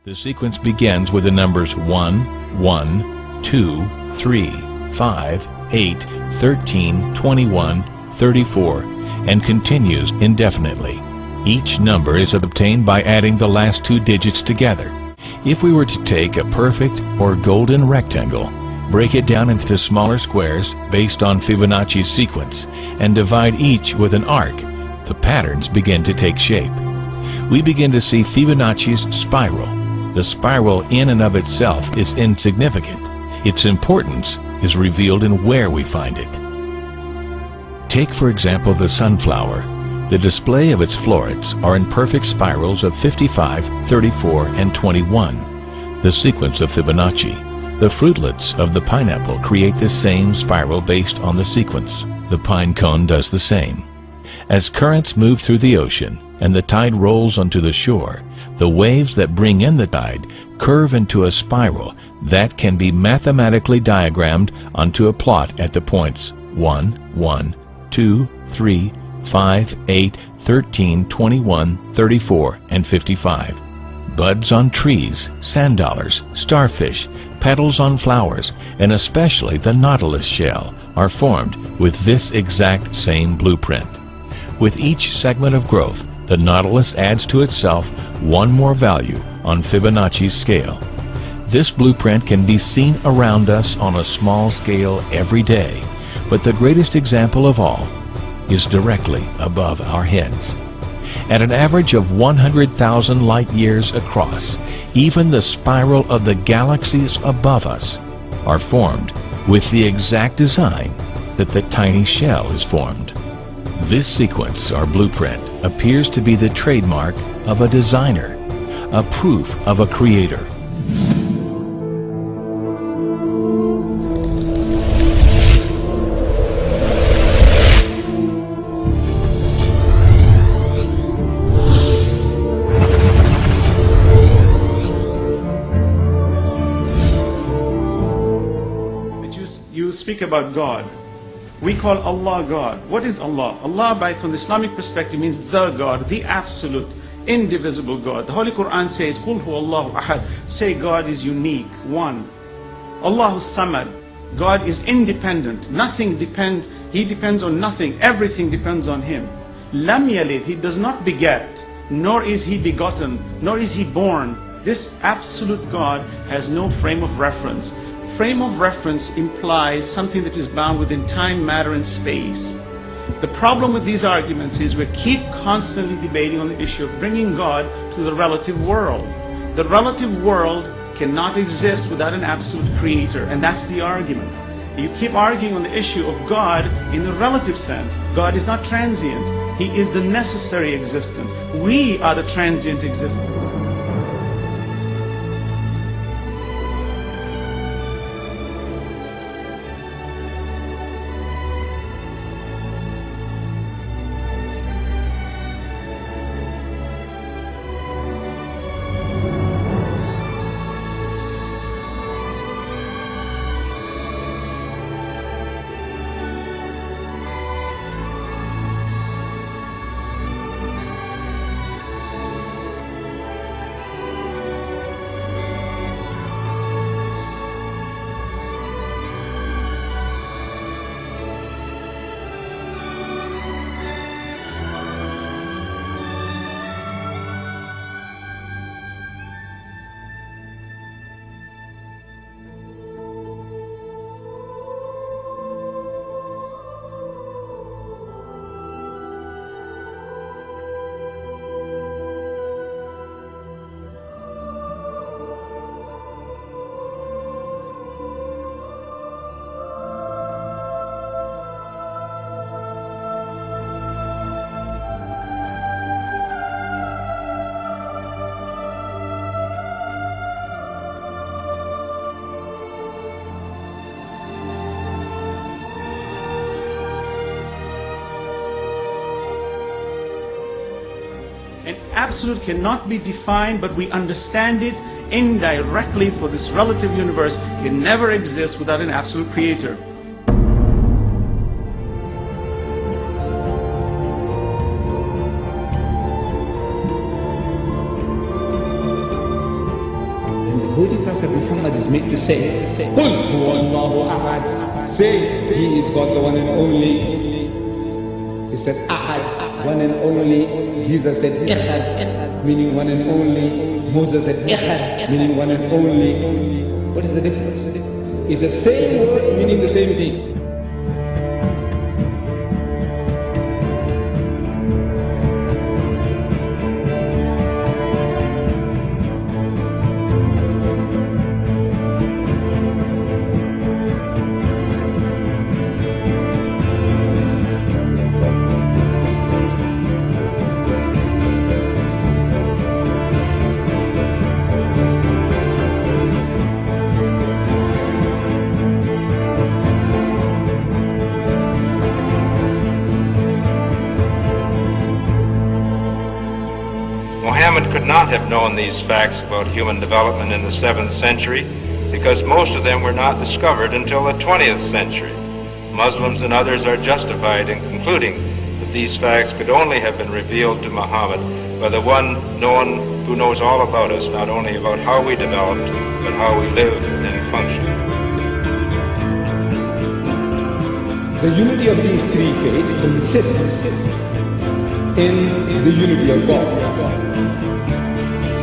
The sequence begins with the numbers 1, 1, 2, 3, 5, 8, 13, 21, 34, and continues indefinitely. Each number is obtained by adding the last two digits together. If we were to take a perfect or golden rectangle, break it down into smaller squares based on Fibonacci's sequence, and divide each with an arc, the patterns begin to take shape. We begin to see Fibonacci's spiral. The spiral in and of itself is insignificant. Its importance is revealed in where we find it. Take, for example, the sunflower. The display of its florets are in perfect spirals of 55, 34, and 21, the sequence of Fibonacci. The fruitlets of the pineapple create the same spiral based on the sequence. The pine cone does the same. As currents move through the ocean and the tide rolls onto the shore, the waves that bring in the tide curve into a spiral that can be mathematically diagrammed onto a plot at the points 1, 1, 2, 3, 5, 8, 13, 21, 34, and 55. Buds on trees, sand dollars, starfish, petals on flowers, and especially the nautilus shell are formed with this exact same blueprint. With each segment of growth, the nautilus adds to itself one more value on Fibonacci's scale. This blueprint can be seen around us on a small scale every day, but the greatest example of all is directly above our heads. At an average of 100,000 light years across, even the spiral of the galaxies above us are formed with the exact design that the tiny shell is formed. This sequence, or blueprint, appears to be the trademark of a designer, a proof of a creator. You speak about God. We call Allah God. What is Allah? Allah, from the Islamic perspective, means the God, the absolute, indivisible God. The Holy Quran says, Qul huwa Allahu ahad. Say God is unique, one. Allahu samad. God is independent. Nothing depends. He depends on nothing. Everything depends on Him. Lam yalid. He does not beget, nor is He begotten, nor is He born. This absolute God has no frame of reference. Frame of reference implies something that is bound within time, matter, and space. The problem with these arguments is we keep constantly debating on the issue of bringing God to the relative world. The relative world cannot exist without an absolute creator, and that's the argument. You keep arguing on the issue of God in the relative sense. God is not transient. He is the necessary existent. We are the transient existent. An absolute cannot be defined, but we understand it indirectly, for this relative universe can never exist without an absolute creator. Holy Prophet Muhammad is made to say, قُلْ هُوَ اللَّهُ أَحَدٌ. Say, He is God, the one and only. He said, Ahad, one and only. Jesus said, Echad, meaning one and only. Moses said, Echad, meaning one and only. What is the difference? It's the same word meaning the same thing. Muhammad could not have known these facts about human development in the 7th century because most of them were not discovered until the 20th century. Muslims and others are justified in concluding that these facts could only have been revealed to Muhammad by the one who knows all about us, not only about how we developed, but how we live and function. The unity of these three faiths consists in the unity of God.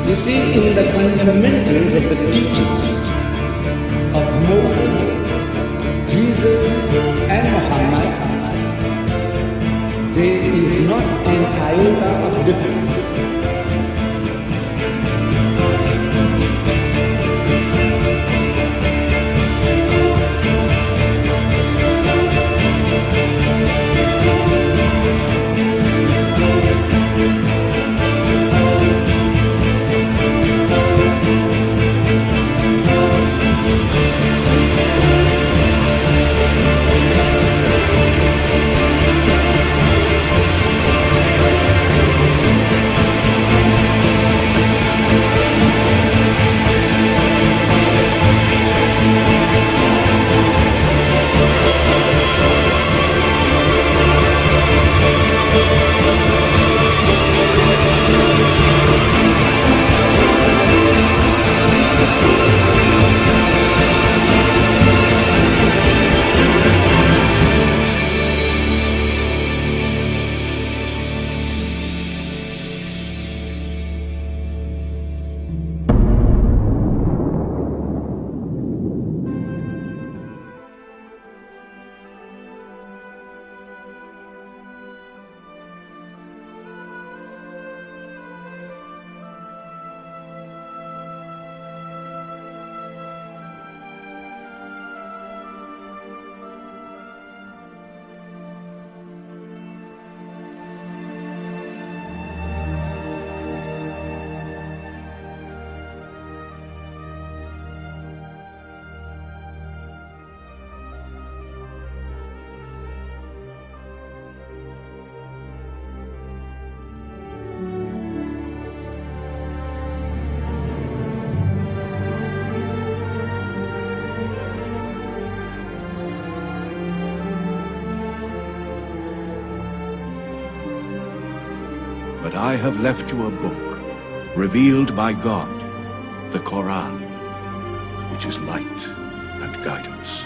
You see, in the fundamentals of the teachings of Moses, Jesus, and Muhammad, there is not an iota of difference. But I have left you a book, revealed by God, the Quran, which is light and guidance.